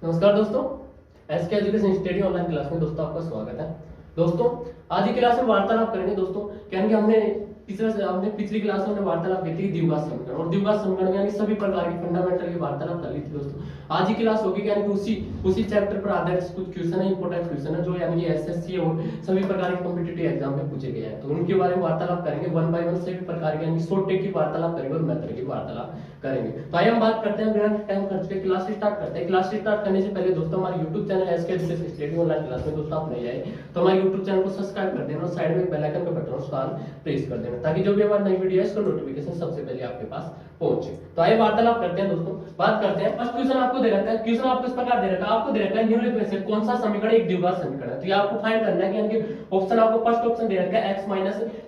नमस्कार दोस्तों, SK education study online class में दोस्तों आपका स्वागत है। दोस्तों आज की क्लास में वार्तालाप करेंगे दोस्तों, यानी कि हमने पिछली क्लास में हमने वार्तालाप की थी द्विघात समीकरण और द्विघात समीकरण यानी सभी प्रकार की फंडामेंटल की वार्तालाप कर ली थी दोस्तों। आज की क्लास होगी यानी कि उसी चैप्टर पर आधारित कुछ क्वेश्चन है, इंपॉर्टेंट क्वेश्चन है जो यानी कि एसएससी और सभी प्रकार के कॉम्पिटिटिव एग्जाम में पूछे गए हैं, तो उनके बारे में वार्तालाप करेंगे। वन बाय वन सभी प्रकार के यानी शॉर्ट टेक की वार्तालाप करेंगे और मेथड की वार्तालाप करेंगे। तो आइए हम बात करते हैं, बिना टाइम खर्च के क्लास स्टार्ट करते हैं। क्लास स्टार्ट करने से पहले दोस्तों हमारे YouTube channel SK education study online class में दोस्तों आप नए आए तो हमारे YouTube चैनल को सब्सक्राइब कर देना और साइड में बेल आइकन का बटन उसका प्रेस कर देना ताकि जो भी हमारी नई वीडियो है इसका नोटिफिकेशन सबसे पहले आपके पास पहुंचे। तो आइए वार्तालाप करते हैं दोस्तों, बात करते हैं। फर्स्ट क्वेश्चन आपको दे रखा है, क्वेश्चन आपको इस प्रकार दे रखा है, आपको दे रखा है निम्नलिखित में से कौन सा समीकरण एक द्विघात समीकरण है। तो ये आपको फाइंड करना है कि यानी कि ऑप्शन आपको फर्स्ट ऑप्शन दे रखा है x -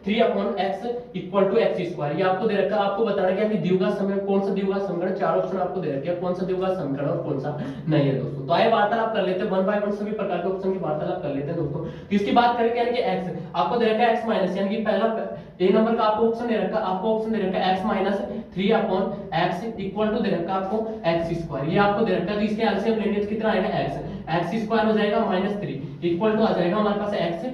3/x = x²। ये आपको दे रखा है, आपको बताना है कि द्विघात समीकरण कौन सा द्विघात समीकरण, चार ऑप्शन आपको दे रखे हैं कौन सा द्विघात समीकरण और कौन सा नहीं है दोस्तों। तो आइए वार्तालाप कर लेते हैं, वन बाय वन सभी प्रकार के ऑप्शन की वार्तालाप कर लेते हैं दोस्तों। तो इसकी बात करें यानी कि x आपको दे रखा है x- यानी कि पहला ए नंबर का आपको ऑप्शन दे रखा है, आपको ऑप्शन दे रखा है x - 3/x = दे रखा है आपको x²। ये आपको दे रखा है, तो इसके एलसीएम लेंगे तो कितना आएगा x² हो जाएगा -3 इक्वल टू आ जाएगा हमारे पास x²।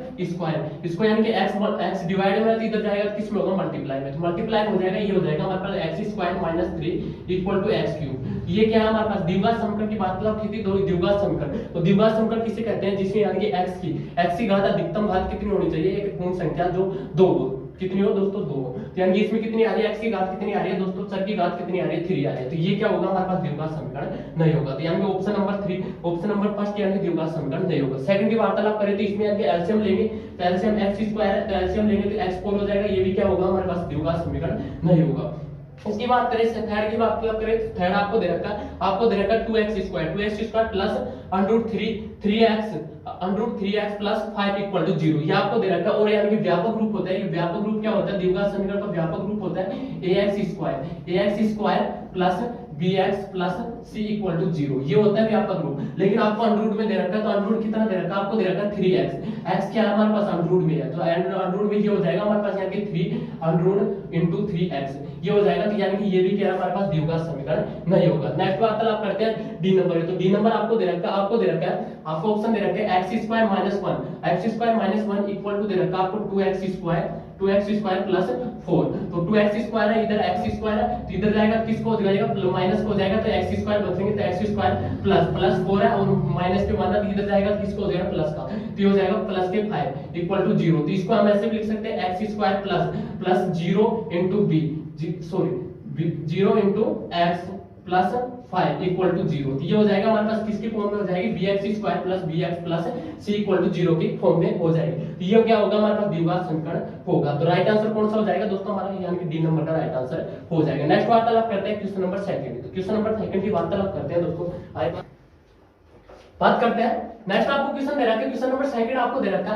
इसको यानी कि x डिवाइड में इधर जाएगा तो किसमें होगा मल्टीप्लाई में, तो मल्टीप्लाई हो जाएगा, ये हो जाएगा हमारे पास x² - 3 = x³। ये क्या है हमारे पास द्विघात समीकरण की बात की थी, दो द्विघात समीकरण। तो द्विघात समीकरण किसे कहते हैं, जिसमें यानी कि x की घात अधिकतम घात कितनी होनी चाहिए, एक पूर्ण संख्या जो 2 हो, कितनी हो दोस्तों 2 हो। तो यानी कि इसमें कितनी आ रही है, x की घात कितनी आ रही है दोस्तों, चर की घात कितनी आ रही है 3 आ रही है। तो ये क्या होगा हमारे पास द्विघात समीकरण नहीं होगा। तो यानी कि option number 3, option number first यानी कि द्विघात समीकरण नहीं होगा। सेकंड की वार्तालाप करें तो इसमें यानी कि एलसीएम लेंगे तो एलसीएम x² है, तो एलसीएम लेंगे तो x4 हो जाएगा, ये भी क्या होगा हमारे पास द्विघात समीकरण नहीं होगा। इसकी बात करें थर्ड की बात करें, थर्ड आपको दे रखा है 2x² प्लस √3x प्लस 5 = 0। ये आपको दे रखा है। और यानी कि व्यापक रूप होता है, ये व्यापक रूप क्या होता है, द्विघात समीकरण का व्यापक रूप होता है ax² plus bx plus c = 0। ये होता है व्यापक रूप। लेकिन आपको अंडर रूट में दे रखा है, तो अंडर रूट कितना दे रखा है, आपको दे रखा है 3x। x क्या है हमारे पास अंडर रूट में है, तो अंडर रूट में ये हो जाएगा हमारे पास यानी कि 3√3x ये हो जाएगा। तो यानी कि ये भी क्या है हमारे पास द्विघात समीकरण नहीं होगा। नेक्स्ट वार्तालाप करते हैं डी नंबर। तो डी नंबर आपको दे रखा है, आपको ऑप्शन दे रखा है x² - 1 = दे रखा है आपको 2x² प्लस 4। तो 2x² है, इधर x² है, तो इधर जाएगा किसको हो जाएगा माइनस को हो जाएगा, तो x² बचेंगे तो x² प्लस 4 है और माइनस के बाद इधर जाएगा किसको हो जाएगा प्लस का, तो ये हो जाएगा प्लस के 5 = 0। तो इसको हम ऐसे भी लिख सकते हैं x² plus 0 * b 0 * x plus 5 = 0। तो ये हो जाएगा हमारे पास किसकी फॉर्म में हो जाएगी bx² plus bx plus c = 0 की फॉर्म में हो जाएगी। तो ये क्या होगा हमारे पास द्विघात समीकरण होगा। तो राइट आंसर कौन सा हो जाएगा दोस्तों हमारा, यानी कि डी नंबर का राइट आंसर हो जाएगा। नेक्स्ट वार्तालाप करते हैं क्वेश्चन नंबर सेकंड। तो क्वेश्चन नंबर सेकंड की वार्तालाप करते हैं दोस्तों, आइए बात करते हैं। नेक्स्ट आपको क्वेश्चन दे रखा है, क्वेश्चन नंबर सेकंड आपको दे रखा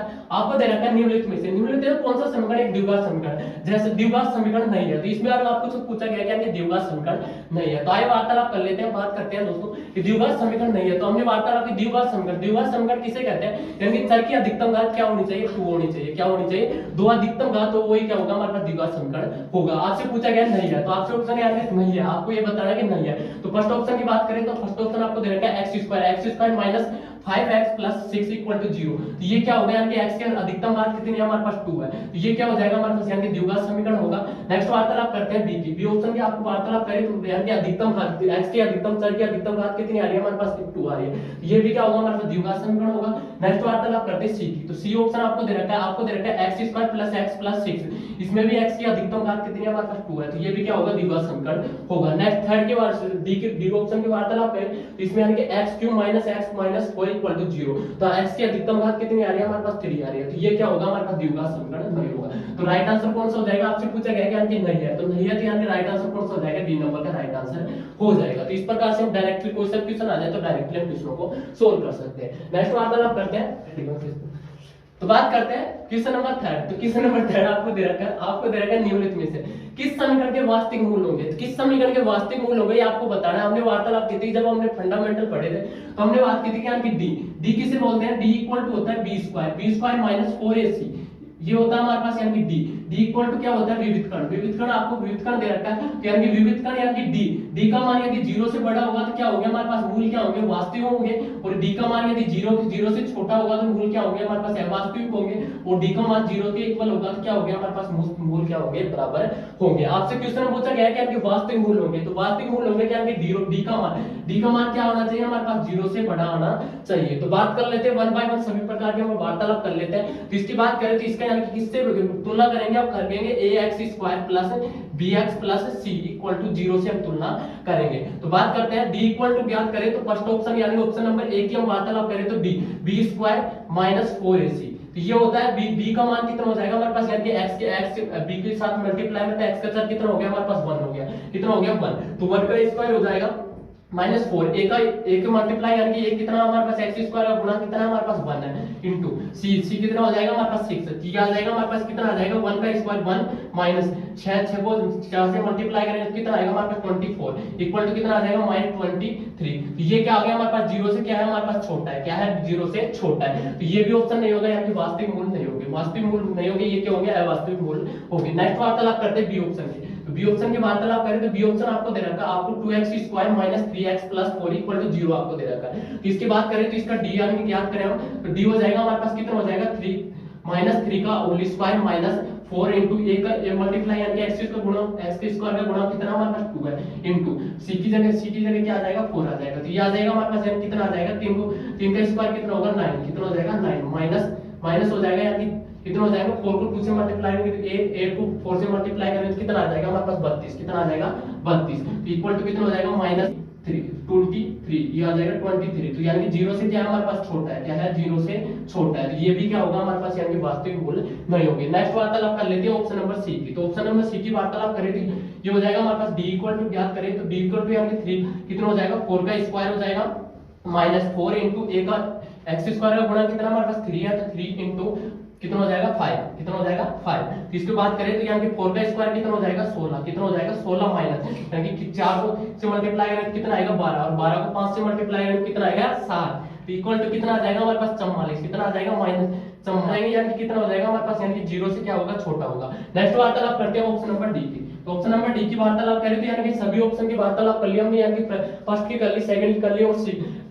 है निम्नलिखित में से निम्नलिखित कौन सा समीकरण एक द्विघात समीकरण, जैसे द्विघात समीकरण नहीं है, तो इसमें अगर आपको कुछ पूछा गया कि द्विघात समीकरण नहीं है, तो आइए वार्तालाप कर लेते हैं। बात करते हैं दोस्तों कि द्विघात समीकरण नहीं है, तो हमने वार्तालाप की द्विघात समीकरण किसे कहते हैं, यानी कि चर की अधिकतम घात क्या होनी चाहिए, 2 होनी चाहिए। क्या होनी चाहिए, 2 अधिकतम घात, तो वही क्या होगा हमारे पास द्विघात समीकरण होगा। आपसे पूछा गया नहीं है, तो आपसे ऑप्शन यानी नहीं है, आपको ये बताना है कि नहीं है। तो फर्स्ट ऑप्शन की बात करें तो फर्स्ट ऑप्शन आपको दे रखा है x² - 5x प्लस 6 = 0। तो ये क्या होगा, यानी कि x के अधिकतम घात कितनी है हमारे पास 2 है, तो ये क्या हो जाएगा हमारे पास यानी कि द्विघात समीकरण होगा। नेक्स्ट वार्तालाप करते हैं बी की। बी ऑप्शन की आपको वार्तालाप करें तो यानी कि अधिकतम घात x के अधिकतम चर की अधिकतम घात कितनी आ रही है हमारे पास 2 आ रही है, ये भी क्या होगा हमारे पास द्विघात समीकरण होगा। नेक्स्ट वार्तालाप करते हैं सी की। तो सी ऑप्शन आपको दे रखा है x² प्लस x प्लस 6, इसमें भी x की अधिकतम घात कितनी है हमारे पास 2 है, तो ये भी क्या होगा द्विघात समीकरण होगा। नेक्स्ट थर्ड के डी ऑप्शन की वार्तालाप करें तो इसमें यानी कि x³ - x - 4 = 0, तो x की अधिकतम घात कितनी आ रही है हमारे पास 3 आ रही है, तो ये क्या होगा हमारे पास द्विघात समीकरण नहीं होगा। तो राइट आंसर कौन सा हो जाएगा, आपसे पूछा गया कि नहीं है, तो नहीं है, तो यानी राइट आंसर कौन सा हो जाएगा, डी नंबर का राइट आंसर हो जाएगा। तो इस प्रकार से हम डायरेक्टली कोई सा क्वेश्चन आ जाए तो डायरेक्टली हम क्वेश्चन को सोल्व कर सकते हैं। नेक्स्ट वार्तालाप करते हैं। तो बात करते हैं क्वेश्चन नंबर थर्ड। तो क्वेश्चन नंबर थर्ड आपको दे रखा है निम्नलिखित में से किस समीकरण के वास्तविक मूल होंगे, तो किस समीकरण के वास्तविक मूल होंगे ये आपको बताना है। हमने वार्तालाप की थी, जब हमने फंडामेंटल पढ़े थे तो हमने बात की थी कि डी किसे बोलते हैं, डी = होता है b² - 4ac, ये होता है हमारे पास यानी कि डी इक्वल टू क्या होता है विविध कण, विविध कण आपको विविध कण दे रखा है, तो यानी कि विविध कण यानी कि डी का मान यदि 0 से बड़ा होगा तो क्या हो गया हमारे पास मूल क्या होंगे वास्तविक होंगे, और डी का मान यदि 0 से छोटा होगा तो मूल क्या होंगे हमारे पास अवास्तविक होंगे, और डी का मान 0 के इक्वल होगा तो क्या हो गया हमारे पास मूल क्या होंगे बराबर होंगे। आपसे क्वेश्चन में पूछा गया है कि आपके वास्तविक मूल होंगे, तो वास्तविक मूल होंगे क्या डी का मान क्या होना चाहिए हमारे पास 0 से बड़ा होना चाहिए। तो बात कर लेते हैं वन बाय वन सभी प्रकार के हम वार्तालाप कर लेते हैं। तो इसकी बात करें तो इसका यानी कि किससे तुलना करेंगे, आप करेंगे ax² plus bx plus c equal to 0 से हम तुलना करेंगे। तो बात करते हैं d इक्वल टू ज्ञात करें तो फर्स्ट ऑप्शन यानी ऑप्शन नंबर ए की हम वार्तालाप करें तो d b² माइनस 4ac, तो ये होता है b का मान कितना हो जाएगा हमारे पास यानी कि x b के साथ मल्टीप्लाई में, तो x के साथ कितना हो गया हमारे पास 1 हो गया, कितना हो गया 1, तो 1 का स्क्वायर हो जाएगा माइनस 4, ए का मल्टीप्लाई यानी कि ए कितना हमारे पास x² का गुणा कितना है हमारे पास 1 है, इनटू c कितना हो जाएगा हमारे पास 6, c आ जाएगा हमारे पास कितना आ जाएगा 1 का स्क्वायर 1 माइनस 6 को 4 से मल्टीप्लाई करेंगे तो कितना आएगा हमारे पास 24 इक्वल टू कितना आ जाएगा -23, तो ये क्या आ गया हमारे पास 0 से क्या है हमारे पास छोटा है, क्या है 0 से छोटा है, तो ये भी ऑप्शन नहीं होगा यानी कि वास्तविक मूल नहीं होंगे, वास्तविक मूल नहीं होंगे, ये क्या होंगे अवास्तविक मूल होंगे। नेक्स्ट वार्तालाप करते हैं बी ऑप्शन की, तो बी ऑप्शन की वार्तालाप करें तो बी ऑप्शन आपको दे रखा है आपको 2x² minus 3x plus 4 equal to 0 आपको दे रखा है। तो इसकी बात करें तो इसका डी यानी कि ज्ञात करें हम तो डी हो जाएगा हमारे पास कितना हो जाएगा 3 का होल स्क्वायर माइनस 4 इनटू ए का ए मल्टीप्लाई यानी कि x का गुणा x के स्क्वायर का गुणा कितना हमारे पास 2 है इनटू c की जगह क्या आ जाएगा 4 आ जाएगा, तो ये आ जाएगा हमारे पास यानी कितना आ जाएगा 3 का स्क्वायर कितना होगा 9, कितना हो जाएगा 9 माइनस हो जाएगा यानी कितना हो जाएगा 4 को 2 से मल्टीप्लाई करेंगे तो 8 को 4 से मल्टीप्लाई करेंगे तो कितना आ जाएगा हमारे पास 32, कितना आ जाएगा 32, तो इक्वल टू कितना हो जाएगा -23, ये आ जाएगा 23, तो यानी कि 0 से क्या हमारे पास छोटा है, क्या है 0 से छोटा है, तो ये भी क्या होगा हमारे पास यानी कि वास्तविक मूल नहीं होंगे। नेक्स्ट वार्तालाप कर लेते हैं ऑप्शन नंबर सी की, तो ऑप्शन नंबर सी की वार्तालाप करें तो ये हो जाएगा हमारे पास d इक्वल टू ज्ञात करें तो d इक्वल टू यानी कि 3 कितना हो जाएगा 4 का स्क्वायर हो जाएगा -4 इनटू a का x² का गुणा कितना हमारे पास 3 है, तो 3 इनटू कितना हो जाएगा 5, कितना हो जाएगा 5, तो इसकी बात करें तो यानी कि 4 का स्क्वायर कितना हो जाएगा 16, कितना हो जाएगा 16 माइनस यानी कि 4 को से मल्टीप्लाई करें कितना आएगा 12, और 12 को 5 से मल्टीप्लाई करें कितना आएगा 7, तो इक्वल टू कितना आ जाएगा हमारे पास 44, कितना आ जाएगा माइनस 44 यानी कि कितना हो जाएगा हमारे पास यानी कि 0 से क्या होगा छोटा होगा। नेक्स्ट वार्तालाप करते हैं ऑप्शन नंबर डी की, तो ऑप्शन नंबर डी की वार्तालाप करें तो यानी कि सभी ऑप्शन की वार्तालाप कर लिया हमने, यानी कि फर्स्ट की कर ली, सेकंड की कर ली और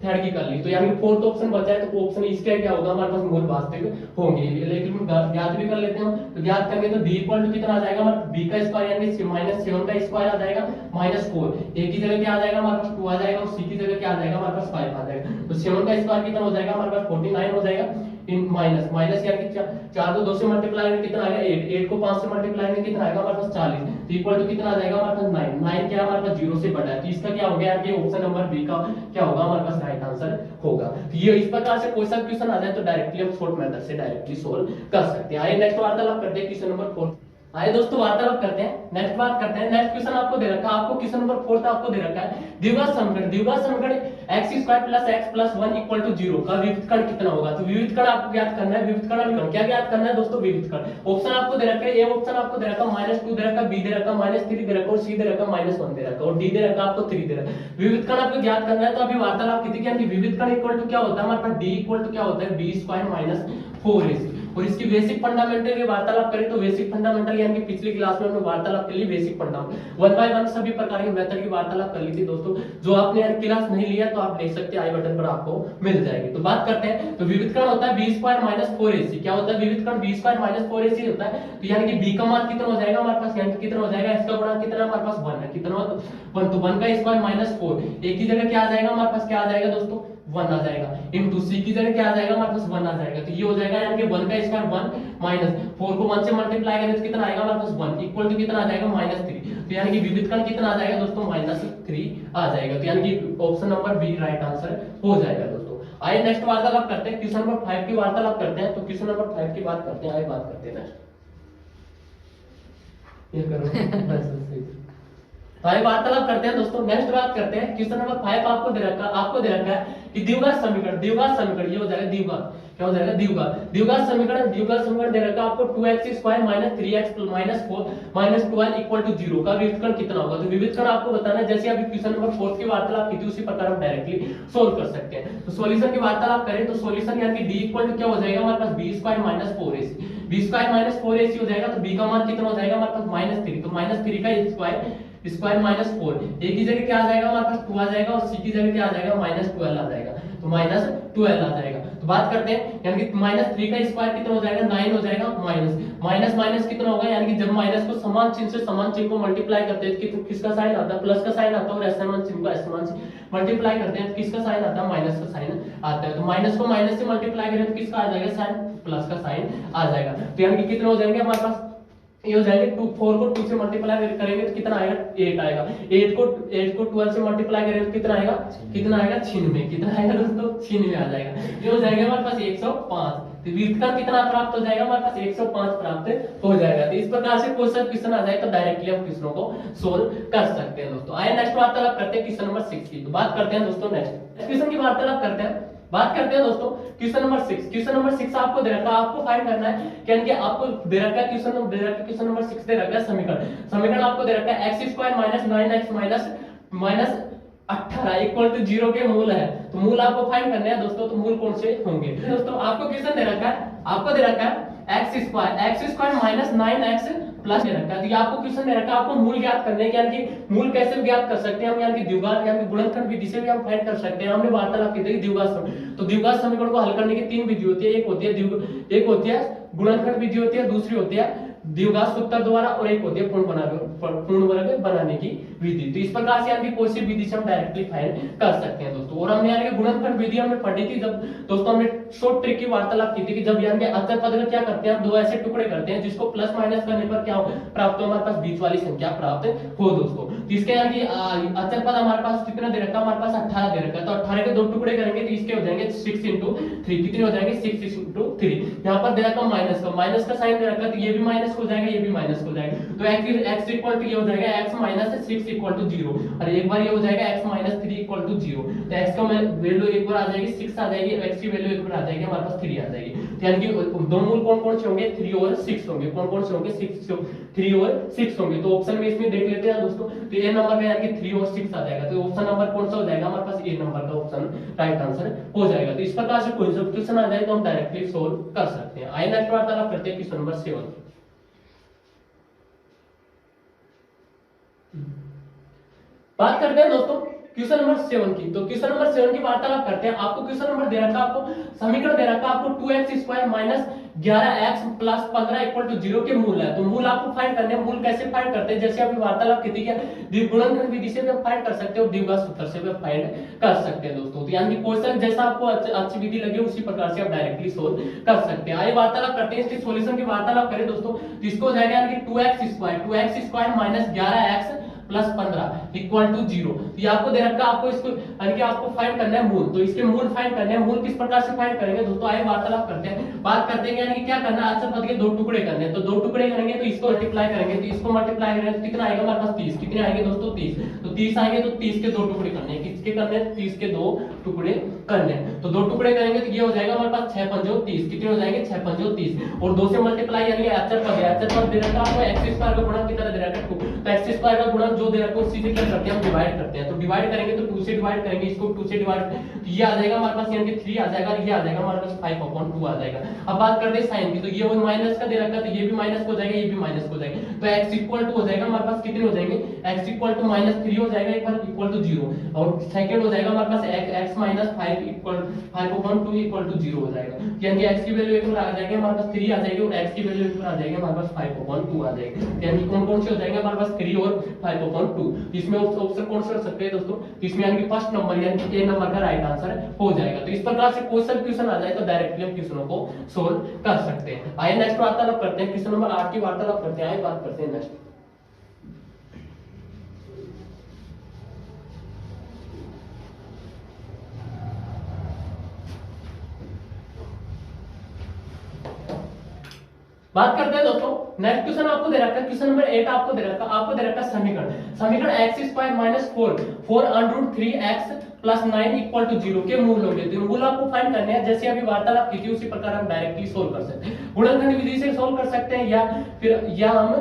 थर्ड की कर ली, तो यानी कि फोर्थ ऑप्शन बचा है, तो ऑप्शन इसका क्या होगा हमारे पास मूल वास्तविक होंगे, लेकिन ज्ञात भी कर लेते हैं, तो ज्ञात करेंगे तो d इक्वल टू कितना आ जाएगा हमारा b का स्क्वायर यानी कि -7 का स्क्वायर आ जाएगा -4, a की जगह क्या आ जाएगा हमारे पास 2 आ जाएगा, और c की जगह क्या आ जाएगा हमारे पास 5 आ जाएगा, तो 7 का स्क्वायर कितना हो जाएगा हमारे पास 49 हो जाएगा इन माइनस यानी कि 4 को 2 से मल्टीप्लाई करेंगे कितना आएगा 8 को 5 से मल्टीप्लाई करेंगे कितना आएगा हमारे पास 40, तो इक्वल टू कितना आ जाएगा हमारे पास 9 क्या हमारे पास 0 से बड़ा है, तो इसका क्या हो गया यार कि ऑप्शन नंबर बी का क्या होगा हमारे पास राइट आंसर होगा। तो ये इस प्रकार से कोई सा क्वेश्चन आ जाए तो डायरेक्टली हम शॉर्ट मेथड से डायरेक्टली सोल्व कर सकते हैं। आइए नेक्स्ट वार्तालाप करते हैं क्वेश्चन नंबर 4। आइए दोस्तों वार्तालाप करते हैं, नेक्स्ट बात करते हैं। नेक्स्ट क्वेश्चन आपको दे रखा है, आपको क्वेश्चन नंबर 4 आपको दे रखा है द्विघात समीकरण x² plus x plus 1 equal to 0 का विविध कण कितना होगा। तो विविध कण आपको ज्ञात करना है, विविध कण क्या ज्ञात करना है दोस्तों, विविध कण। ऑप्शन आपको दे रखा है, ए ऑप्शन आपको दे रखा है -2 दे रखा है, बी दे रखा है -3 दे रखा है, और सी दे रखा है -1 दे रखा है, और डी दे रखा है आपको 3 दे रखा है। विविध कण आपको ज्ञात करना है, तो अभी वार्तालाप की थी कि विविध कण इक्वल टू क्या होता है हमारे पास d इक्वल टू क्या होता है b² - 4ac, और इसकी बेसिक फंडामेंटल की वार्तालाप करें तो बेसिक फंडामेंटल यानी कि पिछली क्लास में हमने वार्तालाप के लिए बेसिक फंडामेंटल 1 बाय 1 सभी प्रकार के मेथड की वार्तालाप कर ली थी दोस्तों। जो आपने यार क्लास नहीं लिया तो आप देख सकते हैं, आई बटन पर आपको मिल जाएगी। तो बात करते हैं, तो विविध कण होता है b² - 4ac। क्या होता है विविध कण b² - 4ac होता है, तो यानी कि b का मान कितना हो जाएगा हमारे पास, यानी कि कितना हो जाएगा, x का गुणा कितना हमारे पास 1 है, कितना 1, तो 1 का स्क्वायर -4, a की जगह क्या आ जाएगा हमारे पास, क्या आ जाएगा दोस्तों 1 आ जाएगा, इनटू c की जगह क्या आ जाएगा हमारे पास 1 आ जाएगा, तो ये हो जाएगा यानी कि 1 का स्क्वायर 1 माइनस 4 को 1 से मल्टीप्लाई करें तो कितना आएगा हमारे पास 1 इक्वल टू कितना आ जाएगा -3, तो यानी कि विविध कण कितना आ जाएगा दोस्तों -3 आ जाएगा, तो यानी कि option number B right answer हो जाएगा दोस्तों। आइए नेक्स्ट वार्तालाप करते हैं, क्वेश्चन नंबर 5 की वार्तालाप करते हैं। तो क्वेश्चन नंबर 5 की बात करते हैं, आइए बात करते हैं नेक्स्ट, ये करो बस तो आइए वार्तालाप करते हैं दोस्तों। नेक्स्ट बात करते हैं क्वेश्चन नंबर 5 आपको दे रखा है कि द्विघात समीकरण ये हो जाएगा द्विघात, क्या हो जाएगा द्विघात समीकरण दे रखा है आपको 2x² - 3x - 4 - 12 = 0 का विविधकरण कितना होगा। तो विविधकरण आपको बताना है, जैसे अभी क्वेश्चन नंबर 4 की वार्तालाप की थी उसी प्रकार हम डायरेक्टली सोल्व कर सकते हैं। तो सॉल्यूशन की वार्तालाप करें तो सॉल्यूशन यानी कि d क्या हो जाएगा हमारे पास b² - 4ac, b² - 4ac हो जाएगा। तो b का मान कितना हो जाएगा हमारे पास -3, तो -3 का स्क्वायर -4, एक की जगह क्या आ जाएगा हमारे पास 2 आ जाएगा और c की जगह क्या आ जाएगा -12 आ जाएगा, तो -12 आ जाएगा। तो बात करते हैं यानी कि -3 का स्क्वायर कितना हो जाएगा 9 हो जाएगा, माइनस माइनस कितना होगा यानी कि जब माइनस को समान चिन्ह से समान चिन्ह को मल्टीप्लाई करते हैं तो किसका साइन आता है, प्लस का साइन आता है, और असमान चिन्ह को असमान से मल्टीप्लाई करते हैं तो किसका साइन आता है, माइनस का साइन आता है। तो माइनस को माइनस से मल्टीप्लाई करें तो किसका आ जाएगा साइन, प्लस का साइन आ जाएगा। तो यानी कि कितने हो जाएंगे हमारे पास, ये हो जाएंगे 4 को 2 से मल्टीप्लाई करेंगे तो कितना आएगा 8 आएगा, 8 को 12 से मल्टीप्लाई करेंगे तो कितना आएगा 96, कितना आएगा दोस्तों 96 आ जाएगा। ये हो जाएगा हमारे पास 105। तो विविधकरण कितना प्राप्त हो जाएगा हमारे पास 105 प्राप्त हो जाएगा। तो इस प्रकार से कोई सा क्वेश्चन आ जाए तो डायरेक्टली हम क्वेश्चनों को सोल्व कर सकते हैं दोस्तों। आइए नेक्स्ट वार्तालाप करते हैं क्वेश्चन नंबर 6 की। तो बात करते हैं दोस्तों नेक्स्ट क्वेश्चन की वार्तालाप करते हैं। बात करते हैं दोस्तों क्वेश्चन नंबर 6। क्वेश्चन नंबर 6 आपको दे रखा है, आपको फाइंड करना है कि आपको दे रखा है क्वेश्चन नंबर 6 दे रखा है समीकरण आपको दे रखा है x² - 9x - 18 = 0 के मूल है। तो मूल आपको फाइंड करने हैं दोस्तों, तो मूल कौन से होंगे दोस्तों। आपको क्वेश्चन दे रखा है, आपको दे रखा है x² - 9x प्लस दे रखा है। तो ये आपको क्वेश्चन दे रखा है, आपको मूल ज्ञात करने हैं, यानी कि मूल कैसे ज्ञात कर सकते हैं हम, यानी कि द्विघात यानी कि गुणनखंड विधि से भी हम फाइंड कर सकते हैं। हमने वार्तालाप की थी द्विघात समीकरण को हल करने की 3 विधि होती है, एक होती है गुणनखंड विधि होती है, दूसरी होती है द्विघात सूत्र द्वारा, और एक होती है पूर्ण वर्ग बनाने की विधि। तो इस प्रकार से यानी कोई सी विधि से हम डायरेक्टली फाइंड कर सकते हैं दोस्तों। और हमने यानी कि गुणनखंड विधि हमने पढ़ी थी जब दोस्तों हमने शॉर्ट ट्रिक की वार्तालाप की थी कि जब यानी कि अचर पद का क्या करते हैं हम दो ऐसे टुकड़े करते हैं जिसको प्लस माइनस करने पर क्या प्राप्त हो, हमारे पास बीच वाली संख्या प्राप्त हो दोस्तों। तो इसके यानी कि अचर पद हमारे पास कितना दे रखा है, हमारे पास 18 दे रखा है। तो 18 के दो टुकड़े करेंगे तो इसके हो जाएंगे 6 × 3, कितने हो जाएंगे 6 × 3। यहाँ पर दे रखा माइनस का साइन दे रखा है, तो ये भी माइनस हो जाएगा, ये भी माइनस हो जाएगा। तो x इक्वल टू ये हो जाएगा x - 6 = 0, और एक बार ये हो जाएगा x - 3 = 0। तो x का वैल्यू एक बार आ जाएगी 6 आ जाएगी, x की वैल्यू एक बार आ जाएगी हमारे पास 3 आ जाएगी। तो यानी कि दो मूल कौन-कौन से होंगे 3 और 6 होंगे, कौन-कौन से होंगे 3 और 6 होंगे। तो ऑप्शन में इसमें देख लेते हैं दोस्तों, तो ए नंबर में यानी कि 3 और 6 आ जाएगा। तो ऑप्शन नंबर कौन सा हो जाएगा हमारे पास, ए नंबर का ऑप्शन राइट आंसर हो जाएगा। तो इस प्रकार से कोई सा क्वेश्चन आ जाए तो हम डायरेक्टली सोल्व कर सकते हैं। आइए नेक्स्ट वार्तालाप करते हैं क्वेश्चन नंबर 7। बात करते हैं दोस्तों क्वेश्चन नंबर 7 की। तो क्वेश्चन नंबर 7 की वार्तालाप करते हैं। आपको क्वेश्चन नंबर दे रखा है, आपको समीकरण दे रखा है आपको 2x² - 11x + 15 = 0 के मूल है। तो मूल आपको फाइंड करने हैं। मूल कैसे फाइंड करते हैं, जैसे अभी वार्तालाप की थी कि गुणनखंड विधि से भी हम फाइंड कर सकते हैं और द्विघात सूत्र से भी फाइंड कर सकते हैं दोस्तों। तो यानी कि क्वेश्चन जैसा आपको अच्छी विधि लगे उसी प्रकार से आप डायरेक्टली सोल्व कर सकते हैं। आइए वार्तालाप करते हैं, इसके सॉल्यूशन की वार्तालाप करें दोस्तों। तो इसको हो जाएगा यानी कि 2x² - 11x + 15 = 0। ये आपको दे रखा है, आपको इसको यानी कि आपको फाइंड करना है मूल। तो इसके मूल फाइंड करने हैं। मूल किस प्रकार से फाइंड करेंगे दोस्तों, आइए वार्तालाप करते हैं। बात करते हैं यानी कि क्या करना है, अचर पद के दो टुकड़े करने हैं। तो दो टुकड़े करेंगे तो इसको मल्टीप्लाई करेंगे, तो इसको मल्टीप्लाई करेंगे तो कितना आएगा हमारे पास 30, कितने आएंगे दोस्तों 30। तो 30 आएंगे तो 30 के दो टुकड़े करने हैं, किसके करने हैं 30 के दो टुकड़े करने हैं। तो दो टुकड़े करेंगे तो ये हो जाएगा हमारे पास 6 × 5 = 30, कितने हो जाएंगे 6 × 5 = 30, और 2 से मल्टीप्लाई यानी कि अचर पद दे रखा है आपको x² का गुणन कितना दे रखा है 2। तो x² का गुणन जो दे रखा है उसी से क्या करते हैं हम डिवाइड करते हैं। तो डिवाइड करेंगे तो 2 से डिवाइड करेंगे, इसको 2 से डिवाइड तो ये आ जाएगा हमारे पास यानी कि 3 आ जाएगा, ये आ जाएगा हमारे पास 5/2 आ जाएगा। अब बात करते हैं साइन की। तो ये माइनस का दे रखा है तो ये भी माइनस हो जाएगा, ये भी माइनस हो जाएगा। तो x = हो जाएगा हमारे पास कितने हो जाएंगे, x = -3 हो जाएगा, एक बार = 0, और सेकंड हो जाएगा हमारे पास x - 5/2 = 0 हो जाएगा। यानी कि x की वैल्यू एक बार आ जाएगी हमारे पास 3 आ जाएगी, और x की वैल्यू एक बार आ जाएगी हमारे पास 5/2 आ जाएगी। यानी कौन-कौन से हो जाएंगे हमारे पास 3 और 5/2। इसमें ऑप्शन कौन से हो सकते हैं दोस्तों, इसमें यानी कि फर्स्ट नंबर यानी कि ए नंबर का राइट आंसर हो जाएगा। तो इस प्रकार से कोई सा क्वेश्चन आ जाए तो डायरेक्टली हम क्वेश्चनों को सोल्व कर सकते हैं। आइए नेक्स्ट वार्तालाप करते हैं, क्वेश्चन नंबर 8 की वार्तालाप करते हैं। आइए बात करते हैं नेक्स्ट। बात करते हैं दोस्तों, नेक्स्ट क्वेश्चन आपको दे रखा है, क्वेश्चन नंबर 8 आपको दे रखा है समीकरण x square minus 4 under root 3x plus 9 equal to 0 के मूल होंगे। तो मूल आपको फाइंड करने हैं, जैसे अभी वार्तालाप की थी उसी प्रकार हम डायरेक्टली सोल्व कर सकते हैं, गुणनखंड विधि से सोल्व कर सकते हैं, या हम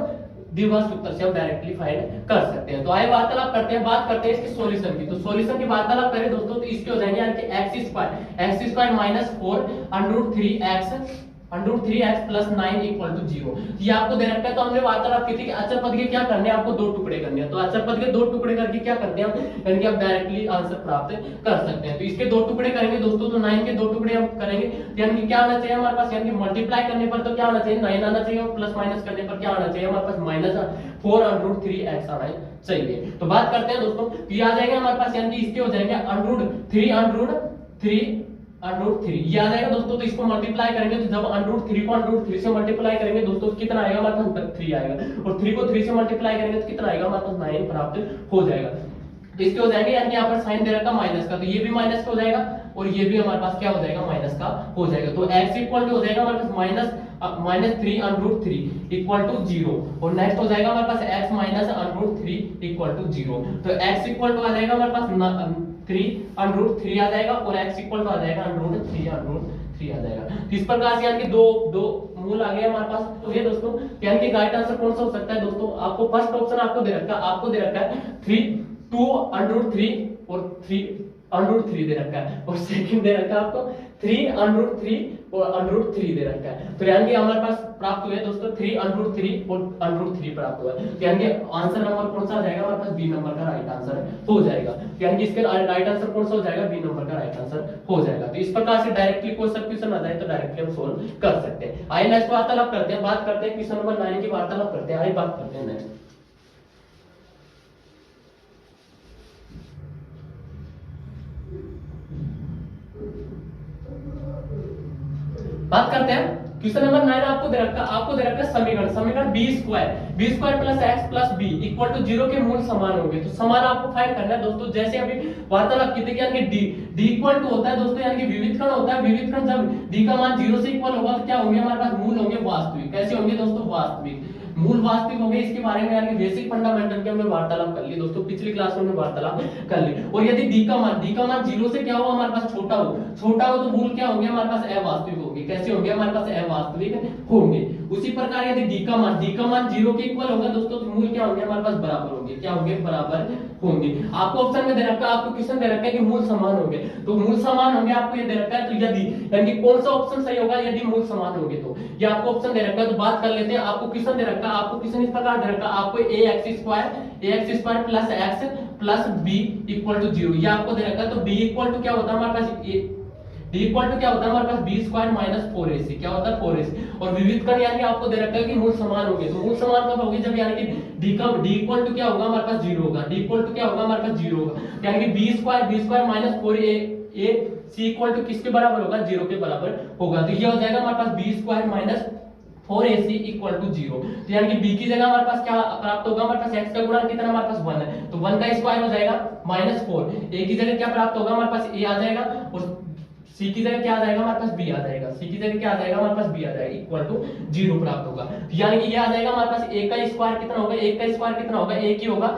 द्विघात सूत्र से हम डायरेक्टली फाइंड कर सकते हैं। तो आइए वार्तालाप करते हैं, बात करते हैं इसके सॉल्यूशन की। तो सॉल्यूशन की वार्तालाप करें दोस्तों तो इसके हो जाएंगे यानी कि x square minus 4 under root 3x plus 9 equal to 0। ये आपको दे रखा है, तो हमने वार्तालाप की थी कि अचर पद के क्या करने हैं, आपको दो टुकड़े करने हैं। तो अचर पद के दो टुकड़े करके क्या करते हैं हम, यानी कि आप डायरेक्टली आंसर प्राप्त कर सकते हैं। तो इसके दो टुकड़े करेंगे दोस्तों, तो 9 के दो टुकड़े हम करेंगे, यानी कि क्या आना चाहिए हमारे पास, यानी कि मल्टीप्लाई करने पर तो क्या आना चाहिए 9 आना चाहिए, और प्लस माइनस करने पर क्या आना चाहिए हमारे पास -4 अंडर रूट 3x आना चाहिए। तो बात करते हैं दोस्तों, ये आ जाएगा हमारे पास, यानी कि इसके हो जाएंगे अंडर रूट 3 ये आ जाएगा दोस्तों। तो इसको मल्टीप्लाई करेंगे, तो जब अंडर रूट 3 को अंडर रूट 3 से मल्टीप्लाई करेंगे दोस्तों, कितना आएगा हमारे पास 3 आएगा, और 3 को 3 से मल्टीप्लाई करेंगे तो कितना आएगा हमारे पास 9 प्राप्त हो जाएगा। तो इसके हो जाएंगे, यानी कि यहाँ पर साइन दे रखा माइनस का, तो ये भी माइनस का हो जाएगा, और ये भी हमारे पास क्या हो जाएगा माइनस का हो जाएगा। तो x इक्वल टू हो जाएगा हमारे पास -3 अंडर रूट 3 इक्वल टू 0, और नेक्स्ट हो जाएगा हमारे पास x minus under root 3 equal to 0। तो x इक्वल टू आ जाएगा हमारे पास 3 अंडर रूट 3 आ जाएगा, और x इक्वल टू आ जाएगा अंडर रूट 3 आ जाएगा। तो इस प्रकार से यानी कि दो मूल आ गए हमारे पास। तो ये दोस्तों यानी कि राइट आंसर कौन सा हो सकता है दोस्तों, आपको फर्स्ट ऑप्शन आपको दे रखा है 2 अंडर रूट 3 और 3 अंडर रूट 3 दे रखा है, और सेकंड दे रखा है आपको 3 अंडर रूट 3 और अंडर रूट 3 दे रखा है। तो यानी कि हमारे पास प्राप्त हुए दोस्तों 3 अंडर रूट 3 और अंडर रूट 3 प्राप्त हुआ है। तो यानी कि आंसर नंबर कौन सा आ जाएगा हमारे पास, बी नंबर का राइट आंसर हो जाएगा। तो यानी कि इसके राइट आंसर कौन सा हो जाएगा, बी नंबर का राइट आंसर हो जाएगा। तो इस प्रकार से डायरेक्टली कोई सा क्वेश्चन आ जाए तो डायरेक्टली हम सोल्व कर सकते हैं। आइए नेक्स्ट वार्तालाप करते हैं, बात करते हैं क्वेश्चन नंबर 9 की वार्तालाप करते हैं। आइए बात करते हैं नेक्स्ट, बात करते हैं क्वेश्चन नंबर 9 आपको दे रखा है समीकरण b square plus x plus b equal to 0 के मूल समान होंगे। तो समान आपको फाइंड करना है दोस्तों, जैसे अभी वार्तालाप की थी कि यानी कि d इक्वल टू होता है दोस्तों, यानी कि विविध कण होता है, विविध कण जब d का मान 0 से इक्वल होगा तो क्या होंगे हमारे पास मूल होंगे वास्तविक। कैसे होंगे दोस्तों, वास्तविक मूल वास्तविक होंगे। इसके बारे में यानी कि बेसिक फंडामेंटल के हमने वार्तालाप कर ली दोस्तों, पिछली क्लास में हमने वार्तालाप कर ली। और यदि d का मान 0 से क्या हो हमारे पास छोटा हो तो मूल क्या होंगे हमारे पास अवास्तविक होंगे। कैसे होंगे हमारे पास अवास्तविक होंगे। उसी प्रकार यदि d का मान 0 के इक्वल होगा दोस्तों, तो मूल क्या होंगे हमारे पास बराबर होंगे। क्या होंगे, बराबर होंगे। आपको ऑप्शन में दे रखा है, आपको क्वेश्चन दे रखा है कि मूल समान होंगे, तो मूल समान होंगे आपको ये दे रखा है। तो यदि यानी कि कौन सा ऑप्शन सही होगा, यदि मूल समान होंगे तो ये आपको ऑप्शन दे रखा है। तो बात कर लेते हैं, आपको क्वेश्चन दे रखा है, आपको क्वेश्चन इस प्रकार दे रखा है, आपको ax square plus x plus b equal to 0 ये आपको दे रखा है। तो b इक्वल टू क्या होता है हमारे पास, d इक्वल टू क्या होता है हमारे पास b स्क्वायर माइनस 4ac, क्या होता है 4ac। और विविध कण यानी आपको दे रखा है कि मूल समान होंगे। तो मूल समान कब होंगे, जब यानी कि d इक्वल टू क्या होगा हमारे पास 0 होगा, d इक्वल टू क्या होगा हमारे पास 0 होगा, यानी कि b square minus 4ac equal to किसके बराबर होगा, 0 के बराबर होगा। तो ये हो जाएगा हमारे पास b square minus 4ac equal to 0। तो यानी कि b की जगह हमारे पास क्या प्राप्त होगा, हमारे पास x का गुणा कितना हमारे पास 1 है, तो 1 का स्क्वायर हो जाएगा -4। a की जगह क्या प्राप्त होगा हमारे पास a आ जाएगा, और c की जगह क्या आ जाएगा हमारे पास b आ जाएगा, c की जगह क्या आ जाएगा हमारे पास b आ जाएगा इक्वल टू 0 प्राप्त होगा। तो यानी कि ये आ जाएगा हमारे पास a का स्क्वायर कितना होगा, 1 का स्क्वायर कितना होगा, a की होगा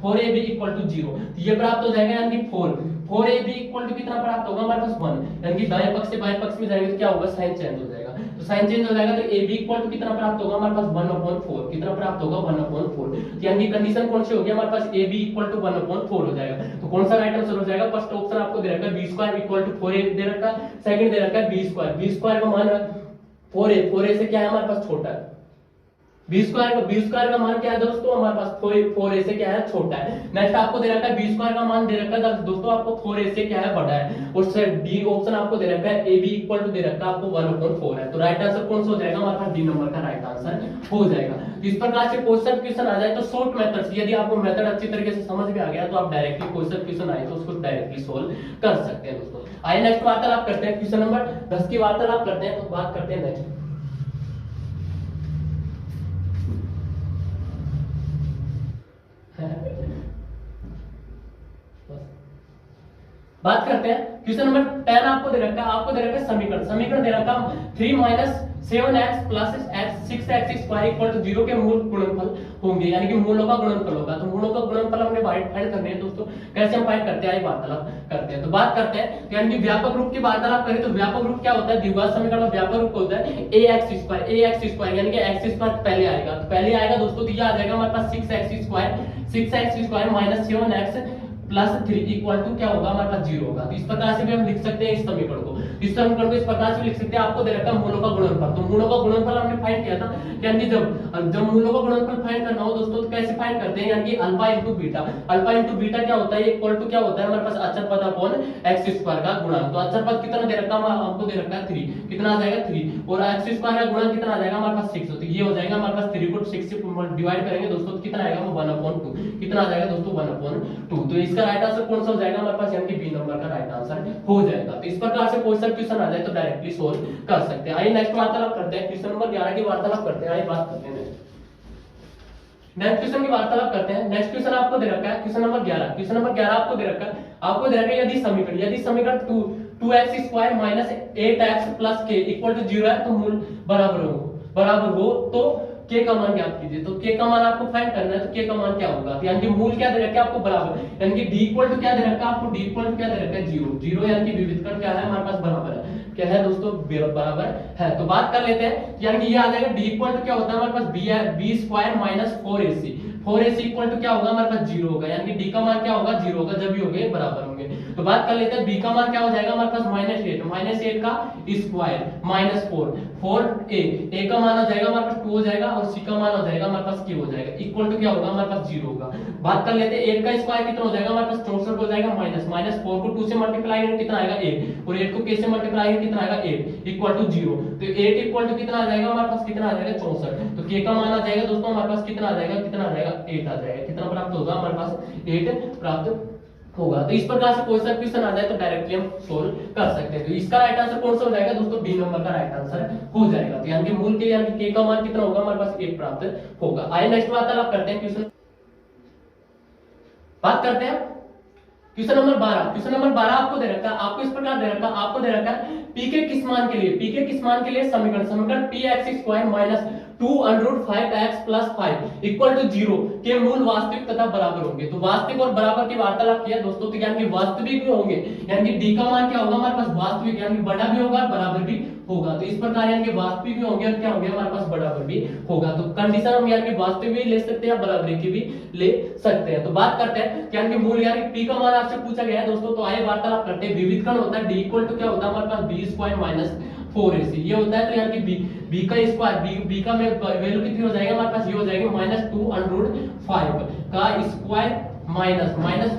-4ab इक्वल टू 0। तो ये प्राप्त हो जाएगा, यानी कि 4ab इक्वल टू कितना प्राप्त होगा हमारे पास 1, यानी कि दाएं पक्ष से बाएं पक्ष में जाएंगे तो क्या होगा, साइन चेंज हो जाएगा। तो साइन चेंज हो जाएगा तो ab इक्वल टू कितना प्राप्त होगा हमारे पास 1/4, कितना प्राप्त होगा 1/4। तो यानी कि कंडीशन कौन सी होगी हमारे पास, ab इक्वल टू 1/4 हो जाएगा। तो कौन सा राइट आंसर हो जाएगा, फर्स्ट ऑप्शन आपको दे रखा है b square equal to 4a दे रखा है, सेकंड दे रखा है b स्क्वायर का मान 4a से क्या है हमारे पास छोटा है, b स्क्वायर का मान क्या है दोस्तों हमारे पास 4a से क्या है छोटा है। नेक्स्ट आपको दे रखा है b स्क्वायर का मान दे रखा है दोस्तों आपको 4a से क्या है बड़ा है, और डी ऑप्शन आपको दे रखा है ab इक्वल टू दे रखा है आपको 1/4 है। तो राइट आंसर कौन सा हो जाएगा हमारे पास, डी नंबर का राइट आंसर हो जाएगा। तो इस प्रकार से क्वेश्चन आ जाए तो शॉर्ट मेथड से, यदि आपको मेथड अच्छी तरीके से समझ में आ गया तो आप डायरेक्टली क्वेश्चन आए तो उसको डायरेक्टली सोल्व कर सकते हैं दोस्तों। आइए नेक्स्ट वार्तालाप करते हैं, क्वेश्चन नंबर 10 की वार्तालाप करते हैं। तो बात करते हैं नेक्स्ट, बात करते हैं क्वेश्चन नंबर 10 आपको दे रखा है, आपको दे रखा है समीकरण, समीकरण दे रखा है 3 minus 7x plus 6x square equal to 0 के मूल गुणनफल होंगे, यानी कि मूलों का गुणनफल होगा। तो मूलों का गुणनफल हमने फाइंड करने हैं दोस्तों। कैसे हम फाइंड करते हैं, आइए वार्तालाप करते हैं। तो बात करते हैं, यानी कि व्यापक रूप की वार्तालाप करें तो व्यापक रूप क्या होता है, द्विघात समीकरण में व्यापक रूप होता है ax स्क्वायर, यानी कि x स्क्वायर पहले आएगा, तो पहले आएगा दोस्तों, तो ये आ जाएगा हमारे पास 6x square minus 7x plus 3 equal to क्या होगा, हमारे पास 0 होगा। तो इस प्रकार से भी हम लिख सकते हैं इस समीकरण को, इस समीकरण को इस प्रकार से लिख सकते हैं। आपको दे रखा है मूलों का गुणनफल, तो मूलों का गुणनफल हमने फाइंड किया था, यानी जब मूलों का गुणनफल फाइंड करना हो दोस्तों तो कैसे फाइंड करते हैं, यानी कि alpha into beta, alpha into beta क्या होता है, इक्वल टू क्या होता है हमारे पास अचर पद अपॉन x स्क्वायर का गुणा। तो अचर पद कितना दे रखा है, हमको दे रखा है 3, कितना आ जाएगा 3, और x स्क्वायर का गुणा कितना आ जाएगा हमारे पास 6, तो ये हो जाएगा हमारे पास 3 को 6 से डिवाइड करेंगे दोस्तों, तो कितना आएगा 1/2, कितना आ जाएगा दोस्तों 1/2। तो इसका राइट आंसर कौन सा हो जाएगा हमारे पास, यानी कि बी नंबर का राइट आंसर हो जाएगा। तो इस प्रकार से कोई सा क्वेश्चन आ जाए तो डायरेक्टली सोल्व कर सकते हैं। आइए नेक्स्ट वार्तालाप करते हैं, क्वेश्चन नंबर 11 की वार्तालाप करते हैं। आइए बात करते हैं नेक्स्ट क्वेश्चन की वार्तालाप करते हैं। नेक्स्ट क्वेश्चन आपको दे रखा है क्वेश्चन नंबर 11, क्वेश्चन नंबर 11 आपको दे रखा है, आपको दे रखा है यदि समीकरण 2x square minus 8x plus k equal to 0 है तो मूल बराबर हो तो k का मान ज्ञात कीजिए। तो k का मान आपको फाइंड करना है, तो k का मान क्या होगा, तो यानी कि मूल क्या दे रखा है आपको बराबर, यानी कि d इक्वल टू क्या दे रखा है आपको, d इक्वल टू क्या दे रखा है 0, यानी कि विविधकरण क्या है हमारे पास बराबर है, क्या है दोस्तों बराबर है। तो बात कर लेते हैं, यानी कि ये आ जाएगा d इक्वल टू क्या होता है हमारे पास b square minus 4ac equal to क्या होगा हमारे पास 0 होगा, यानी कि d का मान क्या होगा 0 होगा, जब भी होंगे बराबर होंगे। तो बात कर लेते हैं b का मान क्या हो जाएगा हमारे पास -8 का स्क्वायर माइनस 4a का मान हो जाएगा हमारे पास 2 हो जाएगा, और c का मान हो जाएगा हमारे पास k हो जाएगा, इक्वल टू क्या होगा हमारे पास 0 होगा। बात कर लेते हैं 8 का स्क्वायर कितना हो जाएगा हमारे पास 64 हो जाएगा, माइनस 4 को 2 से मल्टीप्लाई करेंगे कितना आएगा 8, और 8 को k से मल्टीप्लाई करेंगे कितना आएगा 8 इक्वल टू 0। तो 8 इक्वल टू कितना आ जाएगा हमारे पास, कितना आ जाएगा 64। तो k का मान आ जाएगा दोस्तों हमारे पास कितना आ जाएगा 8 आ जाएगा, कितना प्राप्त होगा हमारे पास 8 प्राप्त होगा। तो इस प्रकार से कोई सा क्वेश्चन आ जाए तो डायरेक्टली हम सोल्व कर सकते हैं। तो इसका राइट आंसर कौन सा हो जाएगा दोस्तों, बी नंबर का राइट आंसर हो जाएगा। तो यानी कि मूल के यानी कि k का मान कितना होगा हमारे पास 8 प्राप्त होगा। आइए नेक्स्ट वार्तालाप करते हैं, क्वेश्चन बात करते हैं क्वेश्चन नंबर 12, क्वेश्चन नंबर 12 आपको दे रखा है, आपको इस प्रकार दे रखा है, आपको दे रखा है p के किस मान के लिए समीकरण px square minus 2√5x plus 5 equal to 0 के मूल वास्तविक तथा बराबर होंगे। तो वास्तविक और बराबर की वार्तालाप किया दोस्तों, तो यानी कि वास्तविक भी होंगे, यानी कि d का मान क्या होगा हमारे पास वास्तविक, यानी कि बड़ा भी होगा बराबर भी होगा। तो इस प्रकार यानी कि वास्तविक भी होंगे और क्या होंगे हमारे पास बराबर भी होगा। तो कंडीशन हम यानी कि वास्तविक भी ले सकते हैं, बराबरी की भी ले सकते हैं। तो बात करते हैं यानी कि मूल यानी p का मान आपसे पूछा गया है दोस्तों, तो आइए वार्तालाप करते हैं। विविधकरण होता है d इक्वल टू क्या होता है हमारे पास b स्क्वायर माइनस 4ac ये होता है, तो यानी कि b का स्क्वायर b का में वैल्यू कितनी हो जाएगा हमारे पास, ये हो जाएगा -2√5 का स्क्वायर माइनस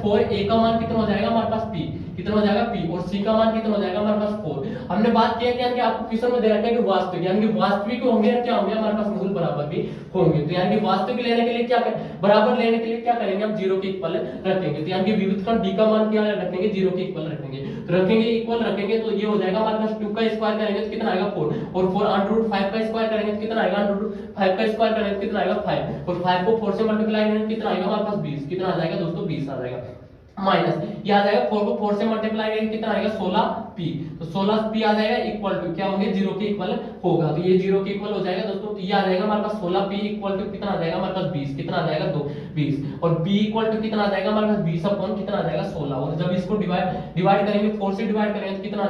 4a का मान कितना हो जाएगा हमारे पास p, कितना हो जाएगा p, और c का मान कितना हो जाएगा हमारे पास 4। हमने बात किया कि आपको क्वेश्चन में दे रखा है कि वास्तविक, यानी कि वास्तविक होंगे क्या होंगे हमारे पास मूल बराबर भी होंगे। तो यानी कि वास्तविक लेने के लिए क्या बराबर लेने के लिए क्या करेंगे हम 0 के इक्वल रखेंगे। तो यानी कि विविधकरण d का मान क्या रखेंगे 0 के इक्वल रखेंगे, तो रखेंगे इक्वल रखेंगे, तो ये हो जाएगा हमारे पास 2 का स्क्वायर करेंगे तो कितना आएगा 4, और 4√5 का स्क्वायर करेंगे तो कितना आएगा, √5 का स्क्वायर करेंगे तो कितना आएगा 5, और 5 को 4 से मल्टीप्लाई करेंगे कितना आएगा हमारे पास 20, कितना आ जाएगा दोस्तों 20 आ जाएगा, माइनस ये आ जाएगा 4 को 4 से मल्टीप्लाई करेंगे कितना आएगा 16p, तो 16p आ जाएगा इक्वल टू क्या होंगे 0 के इक्वल होगा। तो ये 0 के इक्वल हो जाएगा दोस्तों, तो ये आ जाएगा हमारे पास 16p इक्वल टू कितना आ जाएगा हमारे पास 20, कितना आ जाएगा 20, और p इक्वल टू कितना आ जाएगा हमारे पास 20 अपॉन कितना आ जाएगा 16, और जब इसको डिवाइड करेंगे 4 से डिवाइड करेंगे तो कितना आ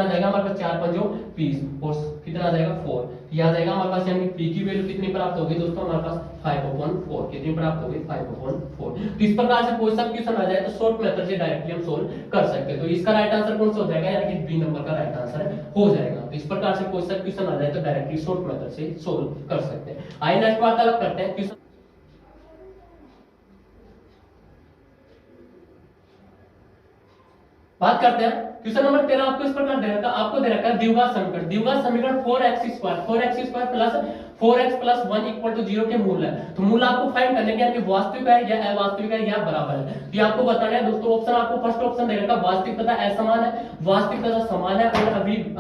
जाएगा हमारे पास 4 5 20, और कितना आ जाएगा 4, ये आ जाएगा हमारे पास, यानी p की वैल्यू कितनी प्राप्त होगी दोस्तों हमारे पास 5/4 कितनी प्राप्त होगी 5/4। तो इस प्रकार से कोई सा क्वेश्चन आ जाए तो शॉर्ट मेथड से डायरेक्टली हम सोल्व कर सकते हैं। तो इसका राइट आंसर कौन सा हो जाएगा, यानी कि बी नंबर का राइट आंसर हो जाएगा। तो इस प्रकार से कोई सा क्वेश्चन आ जाए तो डायरेक्टली शॉर्ट मेथड से सोल्व कर सकते हैं। आइए नेक्स्ट वार्तालाप करते हैं क्वेश्चन बात करते हैं क्वेश्चन नंबर 13 आपको इस प्रकार दे रखा है, आपको दे रखा है द्विघात समीकरण 4x square plus 4x plus 1 equal to 0 के मूल है। तो मूल आपको फाइंड करने के, यानी कि वास्तविक है या अवास्तविक है या बराबर है, तो ये आपको बताना है दोस्तों। ऑप्शन आपको फर्स्ट ऑप्शन दे रखा है वास्तविक तथा असमान है, वास्तविक तथा समान है, और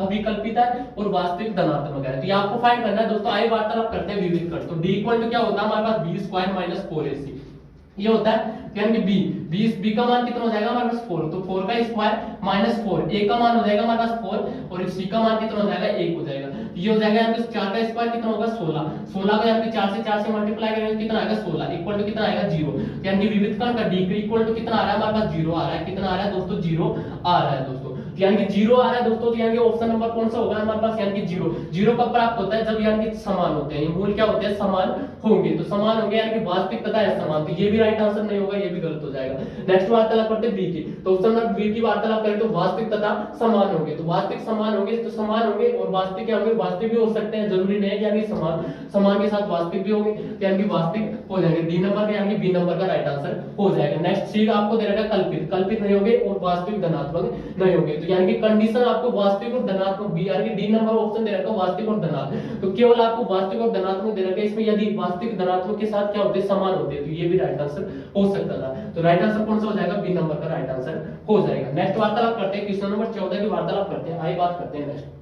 अभिकल्पित है, और वास्तविक धनात्मक है। तो ये आपको फाइंड करना है दोस्तों। आइए वार्तालाप करते हैं विविधकरण। तो d इक्वल टू क्या होता है हमारे पास b स्क्वायर माइनस 4ac, ये होता है यानी कि बी का मान कितना हो जाएगा हमारे पास 4, तो 4 का स्क्वायर माइनस 4, ए का मान हो जाएगा हमारे पास 4 और सी का मान कितना हो जाएगा 1 हो जाएगा। ये हो जाएगा यानी कि 4 का स्क्वायर कितना होगा 16, 16 को यानी कि 4 से मल्टीप्लाई करेंगे कितना आएगा 16 इक्वल टू कितना आएगा 0, यानी कि विविध कण का डी इक्वल टू कितना आ रहा है हमारे पास 0 आ रहा है, कितना आ रहा है दोस्तों 0 आ रहा है दोस्तों, यानी कि 0 आ रहा है दोस्तों, तो यानी कि ऑप्शन नंबर कौन सा होगा हमारे पास यानी कि 0, 0 कब प्राप्त होता है जब यानी कि समान होते हैं, ये मूल क्या होते हैं समान होंगे, तो समान होंगे यानी कि वास्तविक तथा असमान, तो ये भी राइट आंसर नहीं होगा, ये भी गलत हो जाएगा। नेक्स्ट वार्तालाप करते हैं बी की, तो ऑप्शन नंबर बी की वार्तालाप करें तो वास्तविक तथा समान होंगे, तो वास्तविक समान होंगे तो समान होंगे और वास्तविक क्या होंगे वास्तविक भी हो सकते हैं, जरूरी नहीं है यानी समान के साथ वास्तविक भी होंगे, तो यानी कि वास्तविक हो जाएंगे, डी नंबर का यानी कि बी नंबर का राइट आंसर हो जाएगा। नेक्स्ट सी आपको दे रखा कल्पित, कल्पित नहीं होंगे और वास्तविक धनात्मक नहीं होंगे, तो यानी कि कंडीशन आपको वास्तविक और धनात्मक बी यानी कि डी नंबर ऑप्शन दे रखा वास्तविक और धनात्मक, तो केवल आपको वास्तविक और धनात्मक दे रखा है, इसमें यदि वास्तविक धनात्मक के साथ क्या होते हैं समान होते हैं, तो ये भी राइट आंसर हो सकता था, तो राइट आंसर कौन सा हो जाएगा बी नंबर का राइट आंसर हो जाएगा। नेक्स्ट वार्तालाप करते हैं क्वेश्चन नंबर 14 की वार्तालाप करते हैं, आइए बात करते हैं नेक्स्ट।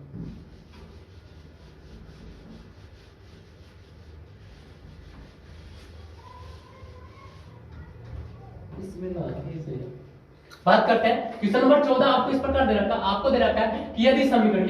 बात करते हैं क्वेश्चन नंबर 14, आपको इस प्रकार दे रखा है, आपको दे रखा है कि यदि समीकरण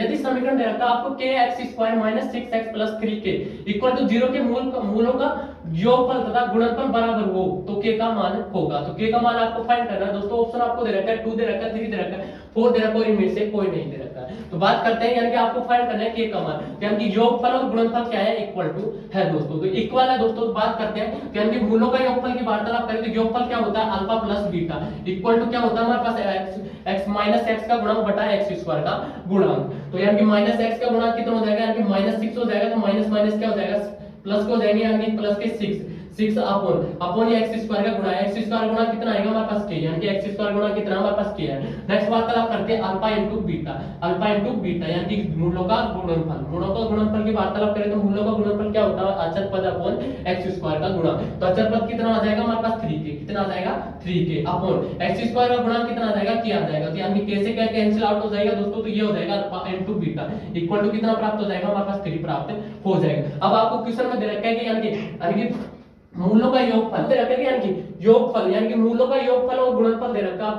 दे रखा है आपको kx² - 6x + 3k = 0 के मूलों का योगफल तथा गुणनफल बराबर हो तो k का मान होगा, तो k का मान आपको फाइंड करना है दोस्तों। ऑप्शन आपको दे रखा है 2 दे रखा है, 3 दे रखा है, 4 दे रखा है और इनमें से कोई नहीं दे रखा है, तो बात करते हैं यानी कि आपको फाइंड करना है k का मान, यानी कि योगफल और गुणनफल क्या है इक्वल टू है दोस्तों, तो इक्वल है दोस्तों। तो बात करते हैं यानी कि मूलों का योगफल की वार्तालाप करें तो योगफल क्या होता है alpha plus beta equal to क्या होता है हमारे पास x माइनस x का गुणा बटा x स्क्वायर का गुणांक, तो यानी कि माइनस x का गुणा कितना हो जाएगा यानी कि -6 हो जाएगा, तो माइनस माइनस क्या हो जाएगा प्लस को हो जाएंगे यानी कि प्लस के 6 अपॉन ये x स्क्वायर का गुणा, x स्क्वायर गुणा कितना आएगा हमारे पास k, यानी कि x स्क्वायर गुणा कितना हमारे पास k है। नेक्स्ट वार्तालाप करते हैं अल्फा इनटू बीटा यानी कि मूलों का गुणनफल की वार्तालाप करें तो मूलों का गुणनफल क्या होता है अचर पद अपॉन x स्क्वायर का गुणा, तो अचर पद कितना आ जाएगा हमारे पास 3k, कितना आ जाएगा 3k अपॉन x स्क्वायर का गुणा कितना आ जाएगा k आ जाएगा, तो यानी कि k से क्या कैंसिल आउट हो जाएगा दोस्तों, तो ये हो जाएगा alpha into beta equal to कितना प्राप्त हो जाएगा हमारे पास 3 प्राप्त हो जाएगा। अब आपको क्वेश्चन में दे रखा है कि यानी कि मूलों का योगफल दे रखा है यानी कि योगफल यानी कि मूलों का योगफल और गुणनफल दे रखा है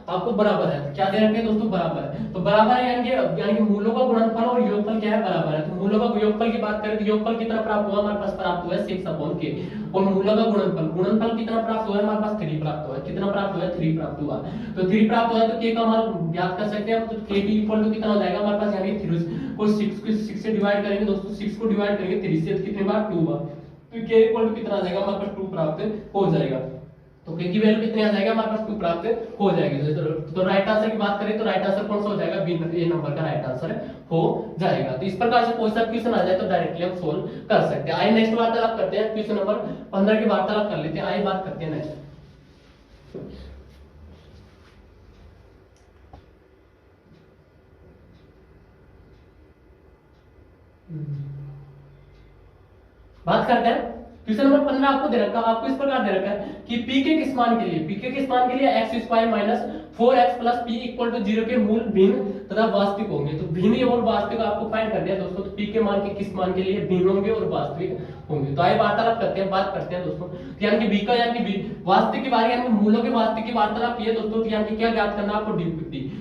आपको बराबर है, क्या दे रखे हैं दोस्तों बराबर है, तो बराबर है यानी कि मूलों का गुणनफल और योगफल क्या है बराबर है, तो मूलों का योगफल की बात करें तो योगफल कितना प्राप्त हुआ हमारे पास प्राप्त हुआ है 6/k और मूलों का गुणनफल कितना प्राप्त हुआ है हमारे पास 3 प्राप्त हुआ है, कितना प्राप्त हुआ है 3 प्राप्त हुआ, तो 3 प्राप्त हुआ है तो k का मान ज्ञात कर सकते हैं, तो k इक्वल टू कितना हो जाएगा हमारे पास यानी 3 को 6 से डिवाइड करेंगे दोस्तों, 6 को डिवाइड करेंगे 3 से कितने बार 2 बार, तो k इक्वल टू कितना आ जाएगा हमारे पास 2 प्राप्त हो जाएगा, तो k की वैल्यू कितनी आ जाएगा हमारे पास 2 प्राप्त हो जाएगी। तो राइट आंसर की बात करें तो राइट आंसर कौन सा हो जाएगा बी नंबर का राइट आंसर हो जाएगा। तो इस प्रकार से कोई सा क्वेश्चन आ जाए तो डायरेक्टली हम सोल्व कर सकते हैं। आइए नेक्स्ट वार्तालाप करते हैं, क्वेश्चन नंबर 15 की वार्तालाप कर लेते हैं। आइए बात करते हैं नेक्स्ट। बात करते हैं क्वेश्चन नंबर 15 आपको दे रखा है, आपको इस प्रकार दे रखा है कि p के किस मान के लिए x² - 4x + p = 0 के मूल भिन्न तथा वास्तविक होंगे, तो भिन्न और वास्तविक आपको फाइंड करना है दोस्तों, तो p के मान के किस मान के लिए भिन्न होंगे और वास्तविक होंगे, तो आइए वार्तालाप करते हैं, बात करते हैं दोस्तों, यानी कि b का यानी कि वास्तविक की बारे यानी मूलों के वास्तविक की वार्तालाप ये दोस्तों, यानी कि क्या ज्ञात करना है आपको d,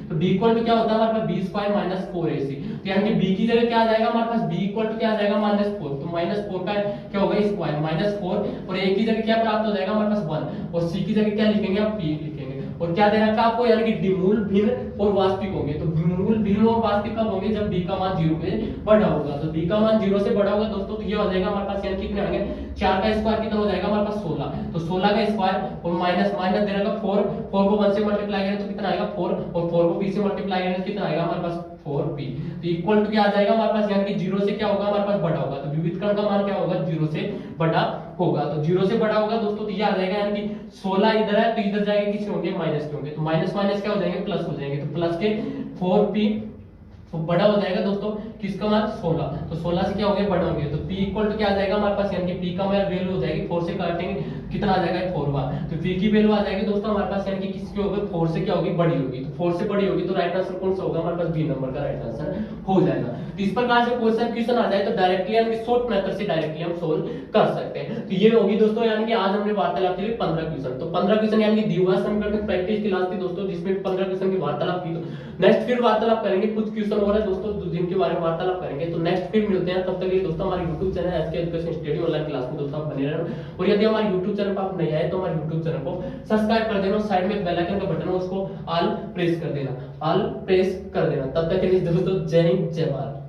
तो d इक्वल टू क्या होता है हमारे पास b² - 4ac, तो यानी कि b की जगह क्या आ जाएगा हमारे पास b इक्वल टू क्या आ जाएगा -4, तो -4 का क्या होगा स्क्वायर -4 और a की जगह क्या प्राप्त हो जाएगा हमारे पास 1 और c की जगह क्या लिखेंगे आप p लिखेंगे, और क्या दे रखा है आपको यानी कि मूल भिन्न और वास्तविक होंगे, तो मूल भिन्न और वास्तविक कब होंगे जब b का मान 0 से बड़ा होगा, तो b का मान 0 से बड़ा होगा दोस्तों, तो ये हो जाएगा हमारे पास यानी कितने आ गए 4 का स्क्वायर कितना हो जाएगा हमारे पास 16, तो 16 का स्क्वायर और माइनस दे रखा 4 को 1 से मल्टीप्लाई करें तो कितना आएगा 4 और 4 को p से मल्टीप्लाई करें तो कितना आएगा हमारे पास 4p, तो इक्वल टू क्या आ जाएगा हमारे पास यानी कि 0 से क्या होगा हमारे पास बड़ा होगा, तो विविध कण का मान क्या होगा 0 से बड़ा होगा, तो 0 से बड़ा होगा दोस्तों, तो ये आ जाएगा यानी कि 16 इधर है तो इधर जाएगा किसके होंगे माइनस के होंगे, तो माइनस क्या हो जाएंगे प्लस हो जाएंगे, तो प्लस के 4p तो बड़ा हो जाएगा दोस्तों किसका मान 16, तो 16 से क्या हो गया बड़ा हो गया, तो p इक्वल टू क्या आ जाएगा हमारे पास यानी कि p का वैल्यू हो जाएगी 4 से काटेंगे कितना आ जाएगा 4 बार, तो p की वैल्यू आ जाएगी दोस्तों हमारे पास यानी कि किसकी होगी 4 से क्या होगी बड़ी होगी, तो 4 से बड़ी होगी, तो राइट आंसर कौन सा होगा हमारे पास बी नंबर का राइट आंसर हो जाएगा। तो इस प्रकार से क्वेश्चन आ जाए तो डायरेक्टली यानी शॉर्ट मेथड से डायरेक्टली हम सोल्व कर सकते हैं। तो ये होगी दोस्तों यानी कि आज हमने वार्तालाप के लिए 15 क्वेश्चन, तो 15 क्वेश्चन यानी कि दिया हुआ समीकरण प्रैक्टिस क्लास थी दोस्तों, जिसमें 15 क्वेश्चन की वार्तालाप की। तो नेक्स्ट फिर वार्तालाप करेंगे, कुछ क्वेश्चन और है दोस्तों जिनके बारे में वार्तालाप करेंगे। तो नेक्स्ट फिर मिलते हैं, तब तक के लिए दोस्तों हमारे YouTube channel SK education study online class में दोस्तों आप बने रहना। और यदि हमारे YouTube चैनल पर आप नए आए तो हमारे YouTube चैनल को सब्सक्राइब कर देना, साइड में बेल आइकन का बटन है उसको ऑल प्रेस कर देना, ऑल प्रेस कर देना। तब तक के लिए दोस्तों जय हिंद जय भारत।